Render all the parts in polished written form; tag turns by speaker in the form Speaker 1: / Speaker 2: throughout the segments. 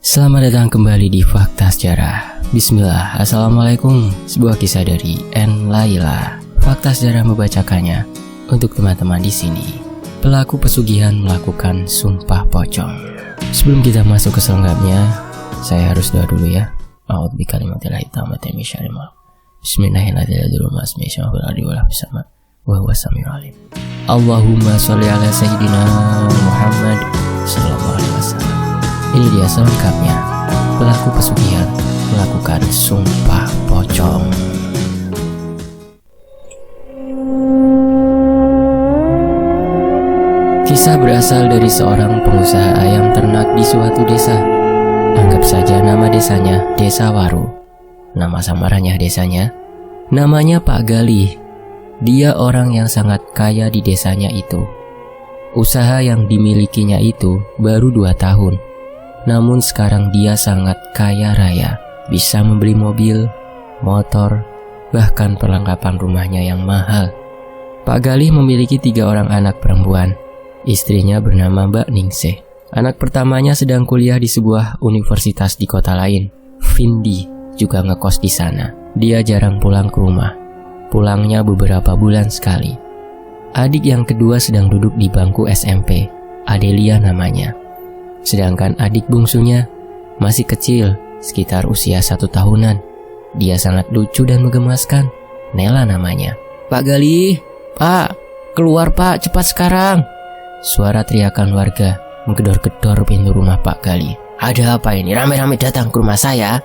Speaker 1: Selamat datang kembali di Fakta Sejarah. Bismillah, Assalamualaikum. Sebuah kisah dari N. Laila. Fakta sejarah membacakannya untuk teman-teman di sini. Pelaku pesugihan melakukan sumpah pocong. Sebelum kita masuk ke selengkapnya, saya harus doa dulu ya. A'udzu bikalimatillahi tammati min syarri ma khalaq. Bismillahirrahmanirrahim. Wa huwa samiul alim. Allahumma sholli ala sayyidina Muhammad sallallahu alaihi wasallam. Ini dia selengkapnya. Pelaku pesugihan melakukan sumpah pocong. Kisah berasal dari seorang pengusaha ayam ternak di suatu desa. Anggap saja nama desanya Desa Waru. Nama samarannya desanya, namanya Pak Galih. Dia orang yang sangat kaya di desanya itu. Usaha yang dimilikinya itu baru 2 tahun. Namun sekarang dia sangat kaya raya, bisa membeli mobil, motor, bahkan perlengkapan rumahnya yang mahal. Pak Galih memiliki 3 orang anak perempuan. Istrinya bernama Mbak Ningsih. Anak pertamanya sedang kuliah di sebuah universitas di kota lain. Vindi juga ngekos di sana. Dia jarang pulang ke rumah. Pulangnya beberapa bulan sekali. Adik yang kedua sedang duduk di bangku SMP. Adelia namanya. Sedangkan adik bungsunya masih kecil, sekitar usia 1 tahunan. Dia sangat lucu dan menggemaskan. Nela namanya. Pak Galih, Pak, keluar Pak, cepat sekarang. Suara teriakan warga menggedor-gedor pintu rumah Pak Galih. Ada apa ini? Rame-rame datang ke rumah saya?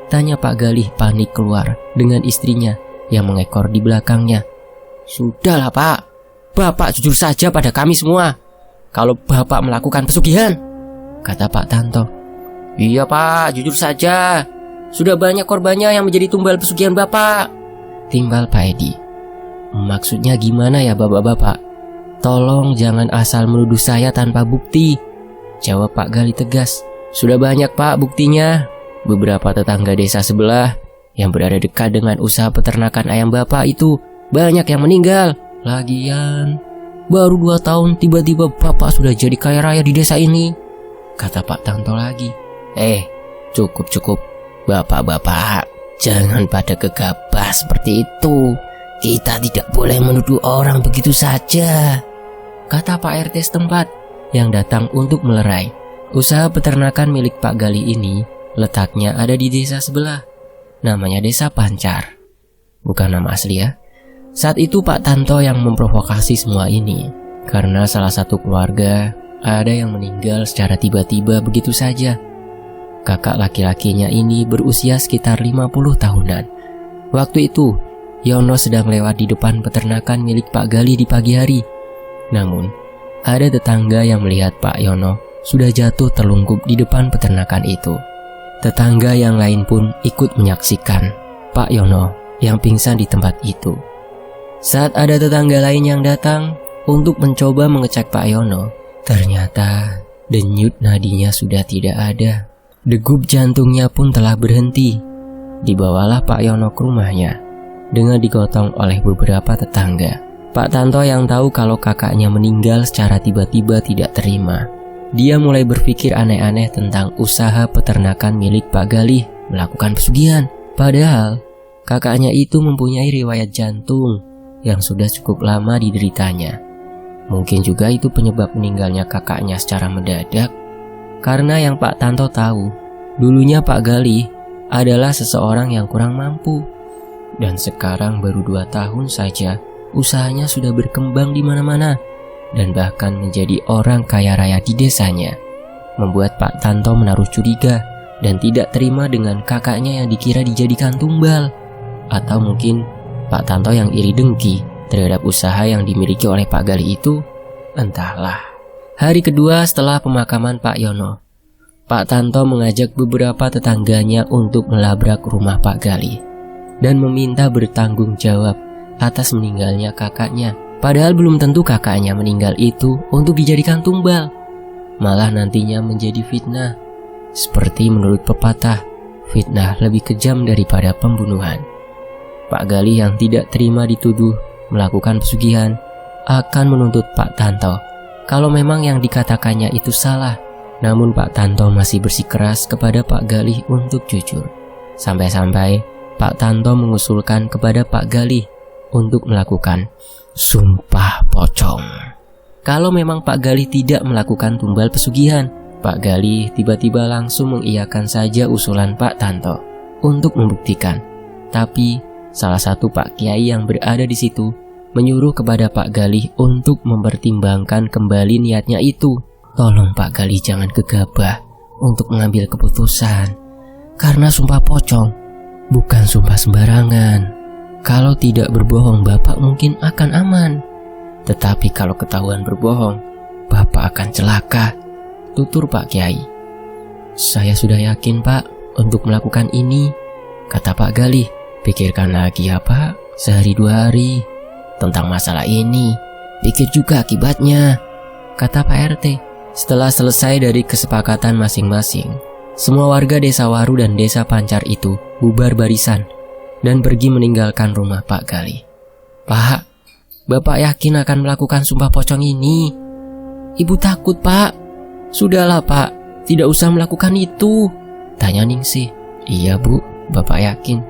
Speaker 1: Tanya Pak Galih panik keluar dengan istrinya yang mengekor di belakangnya. Sudahlah Pak, Bapak jujur saja pada kami semua kalau Bapak melakukan pesugihan, kata Pak Tanto. Iya Pak, jujur saja. Sudah banyak korbannya yang menjadi tumbal pesugihan Bapak, timbal Pak Edi. Maksudnya gimana ya Bapak-bapak? Tolong jangan asal menuduh saya tanpa bukti, jawab Pak Galih tegas. Sudah banyak Pak buktinya. Beberapa tetangga desa sebelah yang berada dekat dengan usaha peternakan ayam Bapak itu banyak yang meninggal. Lagian baru 2 tahun tiba-tiba Bapak sudah jadi kaya raya di desa ini, kata Pak Tanto lagi. Cukup Bapak-bapak, jangan pada gegabah seperti itu. Kita tidak boleh menuduh orang begitu saja, kata Pak RT setempat yang datang untuk melerai. Usaha peternakan milik Pak Galih ini letaknya ada di desa sebelah. Namanya Desa Pancar. Bukan nama asli ya. Saat itu Pak Tanto yang memprovokasi semua ini karena salah satu keluarga ada yang meninggal secara tiba-tiba begitu saja. Kakak laki-lakinya ini berusia sekitar 50 tahunan. Waktu itu Yono sedang lewat di depan peternakan milik Pak Galih di pagi hari. Namun ada tetangga yang melihat Pak Yono sudah jatuh terlungkup di depan peternakan itu. Tetangga yang lain pun ikut menyaksikan Pak Yono yang pingsan di tempat itu. Saat ada tetangga lain yang datang untuk mencoba mengecek Pak Yono, ternyata denyut nadinya sudah tidak ada. Degup jantungnya pun telah berhenti. Dibawalah Pak Yono ke rumahnya dengan digotong oleh beberapa tetangga. Pak Tanto yang tahu kalau kakaknya meninggal secara tiba-tiba tidak terima. Dia mulai berpikir aneh-aneh tentang usaha peternakan milik Pak Galih melakukan pesugihan. Padahal kakaknya itu mempunyai riwayat jantung yang sudah cukup lama dideritanya. Mungkin juga itu penyebab meninggalnya kakaknya secara mendadak. Karena yang Pak Tanto tahu, dulunya Pak Galih adalah seseorang yang kurang mampu. Dan sekarang baru 2 tahun saja usahanya sudah berkembang di mana-mana dan bahkan menjadi orang kaya raya di desanya. Membuat Pak Tanto menaruh curiga dan tidak terima dengan kakaknya yang dikira dijadikan tumbal. Atau mungkin Pak Tanto yang iri dengki terhadap usaha yang dimiliki oleh Pak Galih itu, entahlah. Hari kedua setelah pemakaman Pak Yono, Pak Tanto mengajak beberapa tetangganya untuk melabrak rumah Pak Galih dan meminta bertanggung jawab atas meninggalnya kakaknya. Padahal belum tentu kakaknya meninggal itu untuk dijadikan tumbal, malah nantinya menjadi fitnah. Seperti menurut pepatah, fitnah lebih kejam daripada pembunuhan. Pak Galih yang tidak terima dituduh melakukan pesugihan akan menuntut Pak Tanto kalau memang yang dikatakannya itu salah Namun Pak Tanto masih bersikeras kepada Pak Galih untuk jujur. Sampai-sampai Pak Tanto mengusulkan kepada Pak Galih untuk melakukan sumpah pocong. Kalau memang Pak Galih tidak melakukan tumbal pesugihan, Pak Galih tiba-tiba langsung mengiyakan saja usulan Pak Tanto untuk membuktikan. Tapi salah satu Pak Kiai yang berada di situ menyuruh kepada Pak Galih untuk mempertimbangkan kembali niatnya itu. Tolong Pak Galih jangan gegabah untuk mengambil keputusan, karena sumpah pocong bukan sumpah sembarangan. Kalau tidak berbohong Bapak mungkin akan aman, tetapi kalau ketahuan berbohong Bapak akan celaka, tutur Pak Kiai. Saya sudah yakin Pak untuk melakukan ini, kata Pak Galih. Pikirkan lagi ya Pak, sehari 2 hari tentang masalah ini. Pikir juga akibatnya, kata Pak RT. Setelah selesai dari kesepakatan masing-masing, semua warga Desa Waru dan Desa Pancar itu bubar barisan dan pergi meninggalkan rumah Pak Galih. Pak, Bapak yakin akan melakukan sumpah pocong ini? Ibu takut Pak. Sudahlah Pak, tidak usah melakukan itu, tanya Ningsih. Iya Bu, Bapak yakin.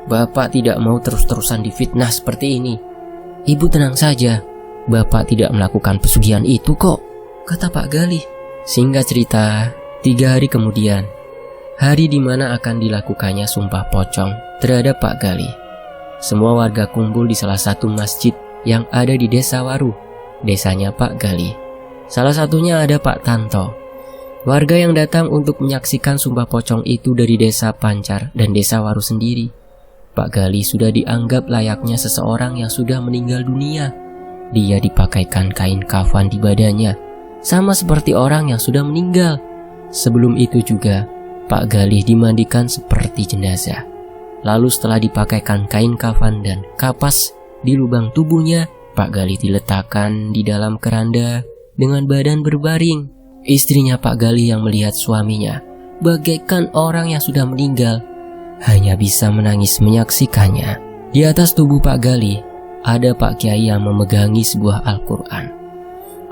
Speaker 1: Bapak tidak mau terus-terusan difitnah seperti ini. Ibu tenang saja, Bapak tidak melakukan pesugihan itu kok, kata Pak Galih. Singkat cerita, 3 hari kemudian, hari di mana akan dilakukannya sumpah pocong terhadap Pak Galih, semua warga kumpul di salah satu masjid yang ada di Desa Waru, desanya Pak Galih. Salah satunya ada Pak Tanto. Warga yang datang untuk menyaksikan sumpah pocong itu dari Desa Pancar dan Desa Waru sendiri. Pak Galih sudah dianggap layaknya seseorang yang sudah meninggal dunia. Dia dipakaikan kain kafan di badannya, sama seperti orang yang sudah meninggal. Sebelum itu juga, Pak Galih dimandikan seperti jenazah. Lalu setelah dipakaikan kain kafan dan kapas di lubang tubuhnya, Pak Galih diletakkan di dalam keranda dengan badan berbaring. Istrinya Pak Galih yang melihat suaminya bagaikan orang yang sudah meninggal hanya bisa menangis menyaksikannya. Di atas tubuh Pak Galih ada Pak Kiai yang memegangi sebuah Al-Quran.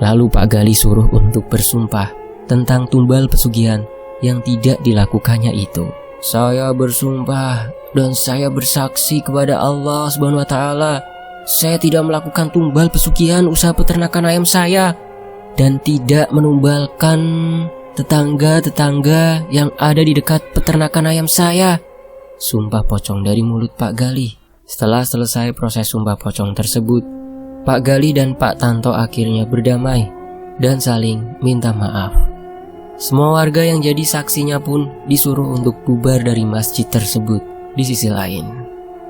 Speaker 1: Lalu Pak Galih suruh untuk bersumpah tentang tumbal pesugihan yang tidak dilakukannya itu. Saya bersumpah dan saya bersaksi kepada Allah Subhanahu wa Ta'ala, saya tidak melakukan tumbal pesugihan usaha peternakan ayam saya dan tidak menumbalkan tetangga-tetangga yang ada di dekat peternakan ayam saya. Sumpah pocong dari mulut Pak Galih. Setelah selesai proses sumpah pocong tersebut, Pak Galih dan Pak Tanto akhirnya berdamai dan saling minta maaf. Semua warga yang jadi saksinya pun disuruh untuk bubar dari masjid tersebut. Di sisi lain,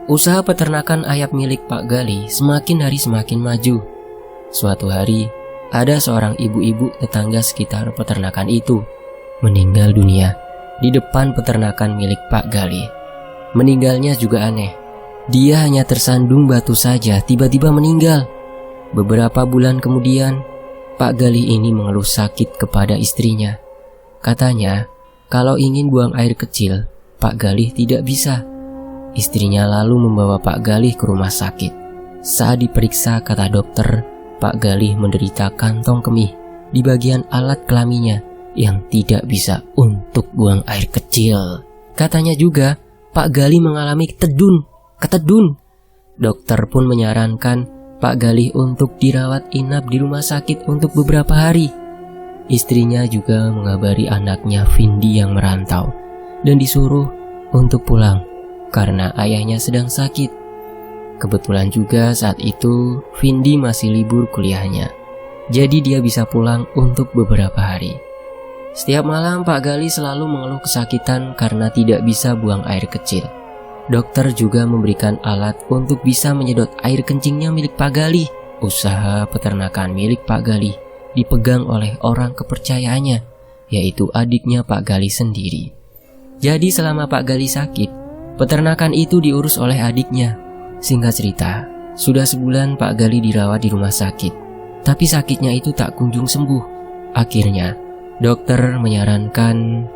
Speaker 1: usaha peternakan ayam milik Pak Galih semakin hari semakin maju. Suatu hari, ada seorang ibu-ibu tetangga sekitar peternakan itu meninggal dunia di depan peternakan milik Pak Galih. Meninggalnya juga aneh. Dia hanya tersandung batu saja tiba-tiba meninggal. Beberapa bulan kemudian, Pak Galih ini mengeluh sakit kepada istrinya. Katanya, kalau ingin buang air kecil, Pak Galih tidak bisa. Istrinya lalu membawa Pak Galih ke rumah sakit. Saat diperiksa, kata dokter, Pak Galih menderita kantong kemih di bagian alat kelaminnya yang tidak bisa untuk buang air kecil. Katanya juga, Pak Galih mengalami ketedun. Dokter pun menyarankan Pak Galih untuk dirawat inap di rumah sakit untuk beberapa hari. Istrinya juga mengabari anaknya Vindi yang merantau dan disuruh untuk pulang karena ayahnya sedang sakit. Kebetulan juga saat itu Vindi masih libur kuliahnya, jadi dia bisa pulang untuk beberapa hari. Setiap malam Pak Galih selalu mengeluh kesakitan karena tidak bisa buang air kecil. Dokter juga memberikan alat untuk bisa menyedot air kencingnya milik Pak Galih. Usaha peternakan milik Pak Galih dipegang oleh orang kepercayaannya, yaitu adiknya Pak Galih sendiri. Jadi selama Pak Galih sakit, peternakan itu diurus oleh adiknya. Singkat cerita, sudah sebulan Pak Galih dirawat di rumah sakit, tapi sakitnya itu tak kunjung sembuh. Akhirnya, dokter menyarankan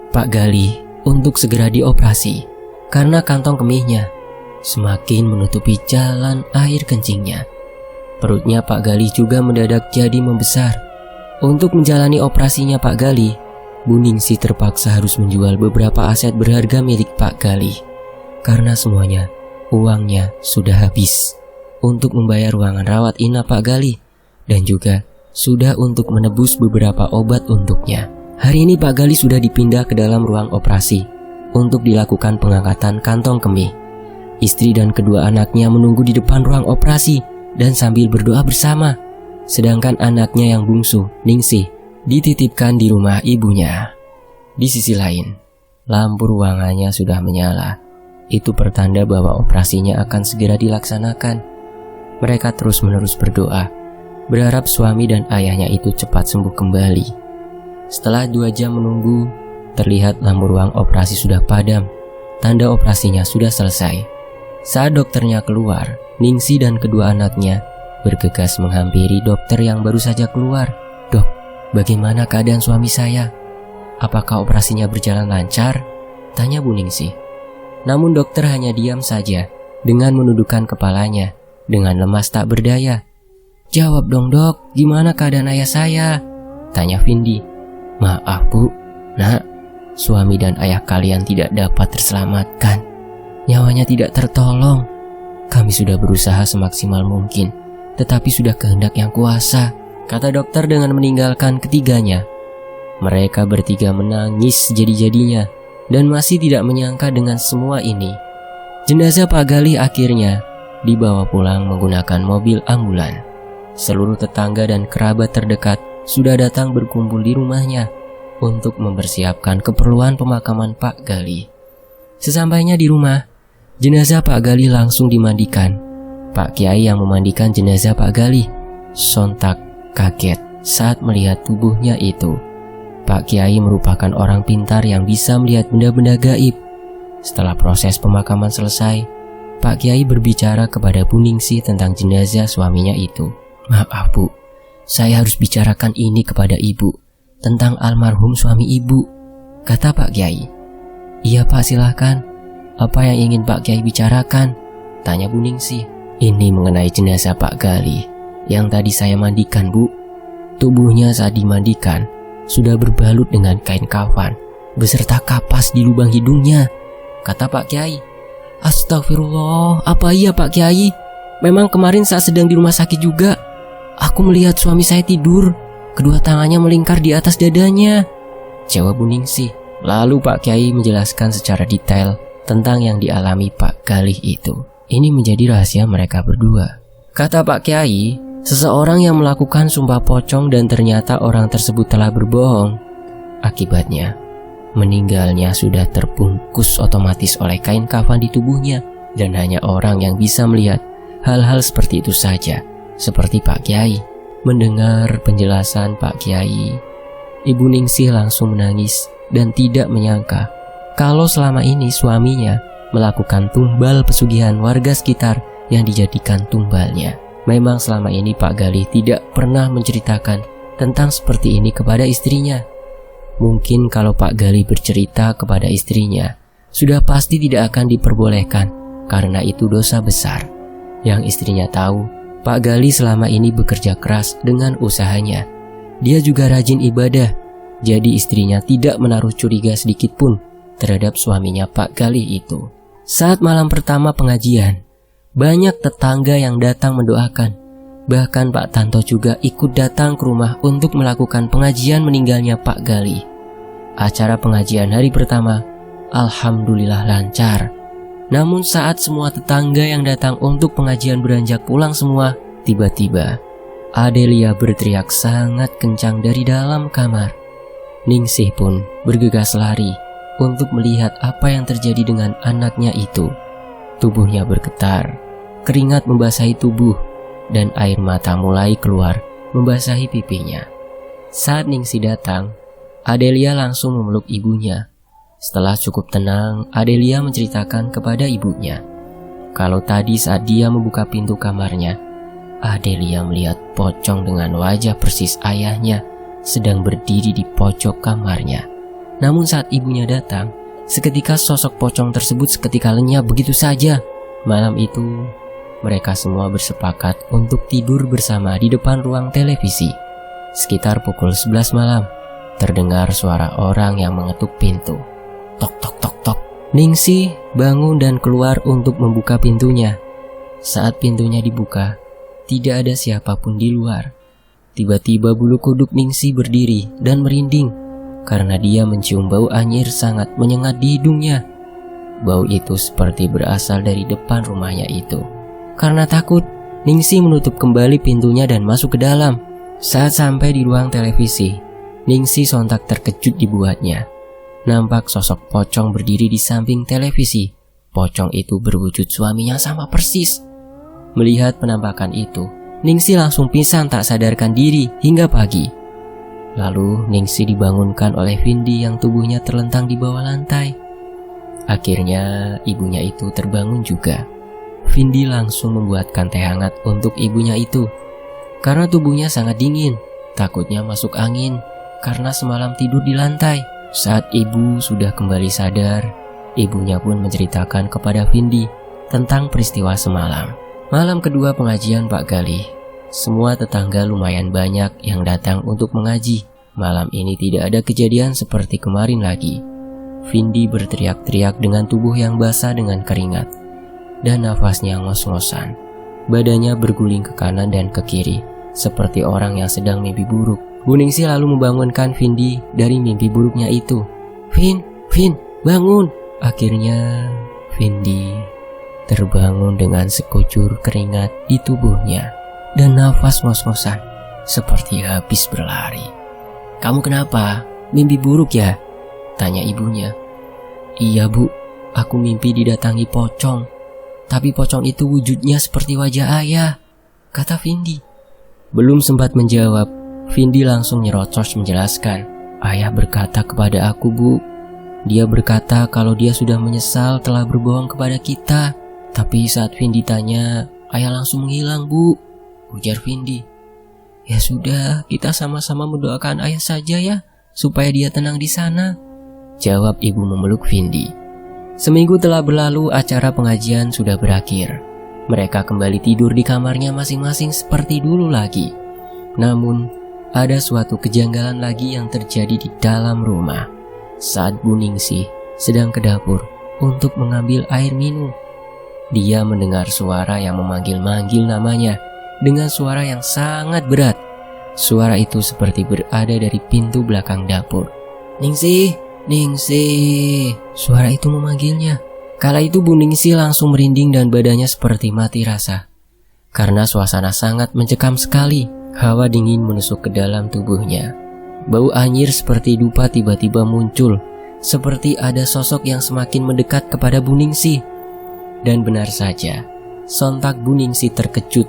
Speaker 1: Pak Galih untuk segera dioperasi karena kantong kemihnya semakin menutupi jalan air kencingnya. Perutnya Pak Galih juga mendadak jadi membesar. Untuk menjalani operasinya Pak Galih, Bu Ningsih terpaksa harus menjual beberapa aset berharga milik Pak Galih karena semuanya uangnya sudah habis untuk membayar ruangan rawat inap Pak Galih dan juga sudah untuk menebus beberapa obat untuknya. Hari ini Pak Galih sudah dipindah ke dalam ruang operasi untuk dilakukan pengangkatan kantong kemih. Istri dan kedua anaknya menunggu di depan ruang operasi dan sambil berdoa bersama. Sedangkan anaknya yang bungsu, Ningsih, dititipkan di rumah ibunya. Di sisi lain, lampu ruangannya sudah menyala. Itu pertanda bahwa operasinya akan segera dilaksanakan. Mereka terus-menerus berdoa, berharap suami dan ayahnya itu cepat sembuh kembali. Setelah 2 jam menunggu, terlihat lampu ruang operasi sudah padam. Tanda operasinya sudah selesai. Saat dokternya keluar, Ningsih dan kedua anaknya bergegas menghampiri dokter yang baru saja keluar. "Dok, bagaimana keadaan suami saya? Apakah operasinya berjalan lancar?" tanya Bu Ningsih. Namun dokter hanya diam saja dengan menundukkan kepalanya dengan lemas tak berdaya. "Jawab dong dok, gimana keadaan ayah saya?" tanya Vindi. "Maaf Bu, nak, suami dan ayah kalian tidak dapat terselamatkan. Nyawanya tidak tertolong. Kami sudah berusaha semaksimal mungkin, tetapi sudah kehendak yang kuasa," kata dokter dengan meninggalkan ketiganya. Mereka bertiga menangis jadi-jadinya dan masih tidak menyangka dengan semua ini. Jenazah Pak Galih akhirnya dibawa pulang menggunakan mobil ambulan. Seluruh tetangga dan kerabat terdekat sudah datang berkumpul di rumahnya untuk mempersiapkan keperluan pemakaman Pak Galih. Sesampainya di rumah, jenazah Pak Galih langsung dimandikan. Pak Kiai yang memandikan jenazah Pak Galih sontak kaget saat melihat tubuhnya itu. Pak Kiai merupakan orang pintar yang bisa melihat benda-benda gaib. Setelah proses pemakaman selesai, Pak Kiai berbicara kepada Bu Ningsih tentang jenazah suaminya itu. "Maaf Bu, saya harus bicarakan ini kepada ibu tentang almarhum suami ibu," kata Pak Kiai. "Iya Pak, silahkan. Apa yang ingin Pak Kiai bicarakan?" tanya Bu Ningsih. "Ini mengenai jenazah Pak Galih yang tadi saya mandikan Bu. Tubuhnya saat dimandikan sudah berbalut dengan kain kafan beserta kapas di lubang hidungnya," kata Pak Kiai. "Astagfirullah, apa iya Pak Kiai? Memang kemarin saat sedang di rumah sakit juga, aku melihat suami saya tidur, kedua tangannya melingkar di atas dadanya," jawab Bu Ningsih. Lalu Pak Kiai menjelaskan secara detail tentang yang dialami Pak Galih itu. Ini menjadi rahasia mereka berdua. Kata Pak Kiai, seseorang yang melakukan sumpah pocong dan ternyata orang tersebut telah berbohong. Akibatnya, meninggalnya sudah terbungkus otomatis oleh kain kafan di tubuhnya dan hanya orang yang bisa melihat hal-hal seperti itu saja, seperti Pak Kiai. Mendengar penjelasan Pak Kiai, Ibu Ningsih langsung menangis dan tidak menyangka kalau selama ini suaminya melakukan tumbal pesugihan warga sekitar yang dijadikan tumbalnya. Memang selama ini Pak Galih tidak pernah menceritakan tentang seperti ini kepada istrinya. Mungkin kalau Pak Galih bercerita kepada istrinya, sudah pasti tidak akan diperbolehkan karena itu dosa besar. Yang istrinya tahu, Pak Galih selama ini bekerja keras dengan usahanya. Dia juga rajin ibadah, jadi istrinya tidak menaruh curiga sedikit pun terhadap suaminya Pak Galih itu. Saat malam pertama pengajian, banyak tetangga yang datang mendoakan. Bahkan Pak Tanto juga ikut datang ke rumah untuk melakukan pengajian meninggalnya Pak Galih. Acara pengajian hari pertama, alhamdulillah lancar. Namun saat semua tetangga yang datang untuk pengajian beranjak pulang semua, tiba-tiba Adelia berteriak sangat kencang dari dalam kamar. Ningsih pun bergegas lari untuk melihat apa yang terjadi dengan anaknya itu. Tubuhnya bergetar, keringat membasahi tubuh, dan air mata mulai keluar membasahi pipinya. Saat Ningsih datang, Adelia langsung memeluk ibunya. Setelah cukup tenang, Adelia menceritakan kepada ibunya kalau tadi saat dia membuka pintu kamarnya, Adelia melihat pocong dengan wajah persis ayahnya sedang berdiri di pojok kamarnya. Namun saat ibunya datang, seketika sosok pocong tersebut seketika lenyap begitu saja. Malam itu, mereka semua bersepakat untuk tidur bersama di depan ruang televisi. Sekitar pukul 11 malam, terdengar suara orang yang mengetuk pintu. Tok tok tok tok. Ningsih bangun dan keluar untuk membuka pintunya. Saat pintunya dibuka, tidak ada siapapun di luar. Tiba-tiba bulu kuduk Ningsih berdiri dan merinding karena dia mencium bau anyir sangat menyengat di hidungnya. Bau itu seperti berasal dari depan rumahnya itu. Karena takut, Ningsih menutup kembali pintunya dan masuk ke dalam. Saat sampai di ruang televisi, Ningsih sontak terkejut dibuatnya. Nampak sosok pocong berdiri di samping televisi. Pocong itu berwujud suaminya sama persis. Melihat penampakan itu, Ningsih langsung pingsan tak sadarkan diri hingga pagi. Lalu Ningsih dibangunkan oleh Vindi yang tubuhnya terlentang di bawah lantai. Akhirnya ibunya itu terbangun juga. Vindi langsung membuatkan teh hangat untuk ibunya itu. Karena tubuhnya sangat dingin, takutnya masuk angin karena semalam tidur di lantai. Saat ibu sudah kembali sadar, ibunya pun menceritakan kepada Vindi tentang peristiwa semalam. Malam kedua pengajian Pak Galih, semua tetangga lumayan banyak yang datang untuk mengaji. Malam ini tidak ada kejadian seperti kemarin lagi. Vindi berteriak-teriak dengan tubuh yang basah dengan keringat dan nafasnya ngos-ngosan. Badannya berguling ke kanan dan ke kiri seperti orang yang sedang mimpi buruk. Bu Ningsih lalu membangunkan Vindi dari mimpi buruknya itu. Vin, bangun! Akhirnya Vindi terbangun dengan sekujur keringat di tubuhnya dan nafas ngos-ngosan seperti habis berlari. Kamu kenapa? Mimpi buruk ya? Tanya ibunya. Iya bu, aku mimpi didatangi pocong. Tapi pocong itu wujudnya seperti wajah ayah, kata Vindi. Belum sempat menjawab, Vindi langsung nyerocos menjelaskan. Ayah berkata kepada aku bu. Dia berkata kalau dia sudah menyesal telah berbohong kepada kita. Tapi saat Vindi tanya, ayah langsung menghilang bu, ujar Vindi. Ya sudah, kita sama-sama mendoakan ayah saja ya, supaya dia tenang di sana, jawab ibu memeluk Vindi. Seminggu telah berlalu, acara pengajian sudah berakhir. Mereka kembali tidur di kamarnya masing-masing seperti dulu lagi. Namun, ada suatu kejanggalan lagi yang terjadi di dalam rumah. Saat Bu Ningsih sedang ke dapur untuk mengambil air minum, dia mendengar suara yang memanggil-manggil namanya dengan suara yang sangat berat. Suara itu seperti berada dari pintu belakang dapur. Ningsih, Ningsih, suara itu memanggilnya. Kala itu Bu Ningsih langsung merinding dan badannya seperti mati rasa. Karena suasana sangat mencekam sekali, hawa dingin menusuk ke dalam tubuhnya. Bau anyir seperti dupa tiba-tiba muncul, seperti ada sosok yang semakin mendekat kepada Bu Ningsih. Dan benar saja, sontak Bu Ningsih terkejut,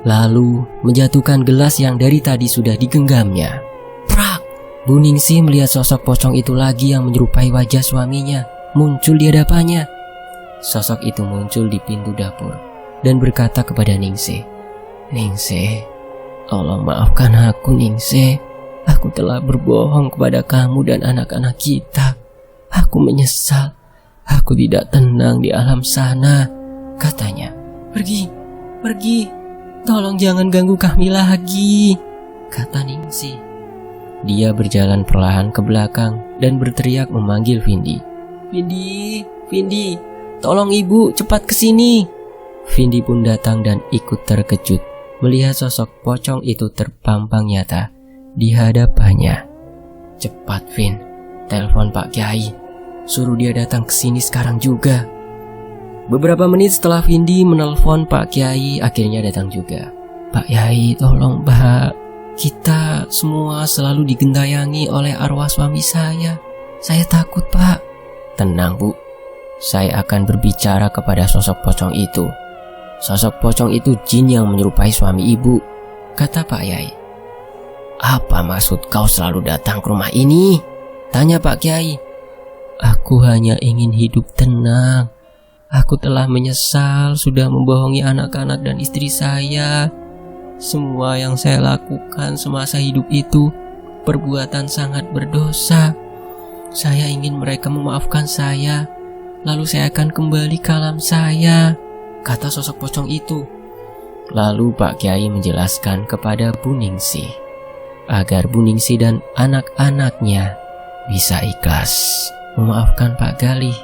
Speaker 1: lalu menjatuhkan gelas yang dari tadi sudah digenggamnya. Prak! Bu Ningsih melihat sosok pocong itu lagi yang menyerupai wajah suaminya muncul di hadapannya. Sosok itu muncul di pintu dapur dan berkata kepada Ningsih, Ningsih, tolong maafkan aku Ningsih. Aku telah berbohong kepada kamu dan anak-anak kita. Aku menyesal. Aku tidak tenang di alam sana, katanya. Pergi. Tolong jangan ganggu kami lagi, kata Ningsih. Dia berjalan perlahan ke belakang dan berteriak memanggil Vindi. Vindi, tolong ibu cepat kesini. Vindi pun datang dan ikut terkejut melihat sosok pocong itu terpampang nyata di hadapannya. Cepat Vin, telepon Pak Kiai, suruh dia datang ke sini sekarang juga. Beberapa menit setelah Vindi menelpon Pak Kiai, akhirnya datang juga. Pak Kiai, tolong Pak, kita semua selalu digentayangi oleh arwah suami saya. Saya takut Pak. Tenang Bu, saya akan berbicara kepada sosok pocong itu. Sosok pocong itu jin yang menyerupai suami ibu, kata Pak Kiai. Apa maksud kau selalu datang ke rumah ini? Tanya Pak Kiai. Aku hanya ingin hidup tenang. Aku telah menyesal sudah membohongi anak-anak dan istri saya. Semua yang saya lakukan semasa hidup itu perbuatan sangat berdosa. Saya ingin mereka memaafkan saya, lalu saya akan kembali ke alam saya, kata sosok pocong itu. Lalu Pak Kiai menjelaskan kepada Bu Ningsih. agar Bu Ningsih dan anak-anaknya bisa ikhlas memaafkan Pak Galih.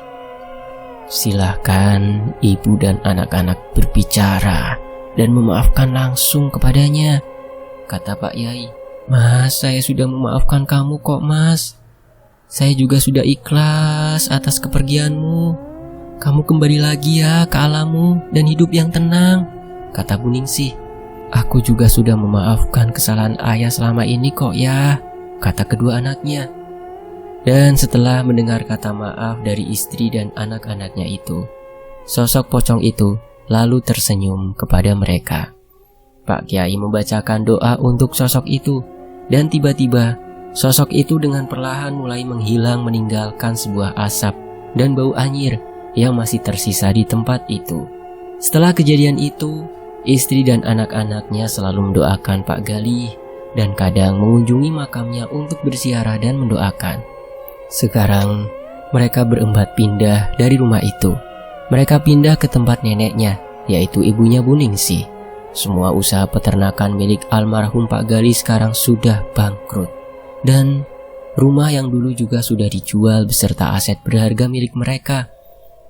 Speaker 1: Silahkan ibu dan anak-anak berbicara dan memaafkan langsung kepadanya, kata Pak Yai. Mas, saya sudah memaafkan kamu kok, Mas. Saya juga sudah ikhlas atas kepergianmu. Kamu kembali lagi ya ke alammu dan hidup yang tenang, kata Bu Ningsih. Aku juga sudah memaafkan kesalahan ayah selama ini kok ya, kata kedua anaknya. Dan setelah mendengar kata maaf dari istri dan anak-anaknya itu, sosok pocong itu lalu tersenyum kepada mereka. Pak Kiai membacakan doa untuk sosok itu, dan tiba-tiba sosok itu dengan perlahan mulai menghilang meninggalkan sebuah asap dan bau anyir yang masih tersisa di tempat itu. Setelah kejadian itu, istri dan anak-anaknya selalu mendoakan Pak Galih dan kadang mengunjungi makamnya untuk berziarah dan mendoakan. Sekarang mereka berempat pindah dari rumah itu. Mereka pindah ke tempat neneknya, yaitu ibunya Bu Ningsih. Semua usaha peternakan milik almarhum Pak Galih sekarang sudah bangkrut. Dan rumah yang dulu juga sudah dijual beserta aset berharga milik mereka.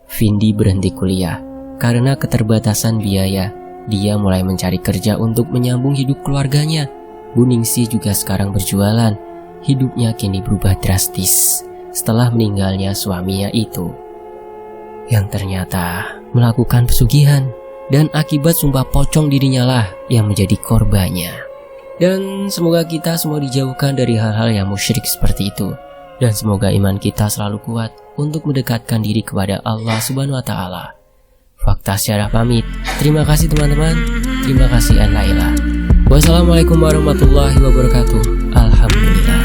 Speaker 1: Vindi berhenti kuliah karena keterbatasan biaya. Dia mulai mencari kerja untuk menyambung hidup keluarganya. Bu Ningsih juga sekarang berjualan. Hidupnya kini berubah drastis setelah meninggalnya suaminya itu, yang ternyata melakukan pesugihan, dan akibat sumpah pocong dirinya lah yang menjadi korbannya. Dan semoga kita semua dijauhkan dari hal-hal yang musyrik seperti itu, dan semoga iman kita selalu kuat untuk mendekatkan diri kepada Allah Subhanahu wa Ta'ala. Fakta Syarah pamit. Terima kasih teman-teman. Terima kasih Laila. Wassalamualaikum warahmatullahi wabarakatuh. Alhamdulillah.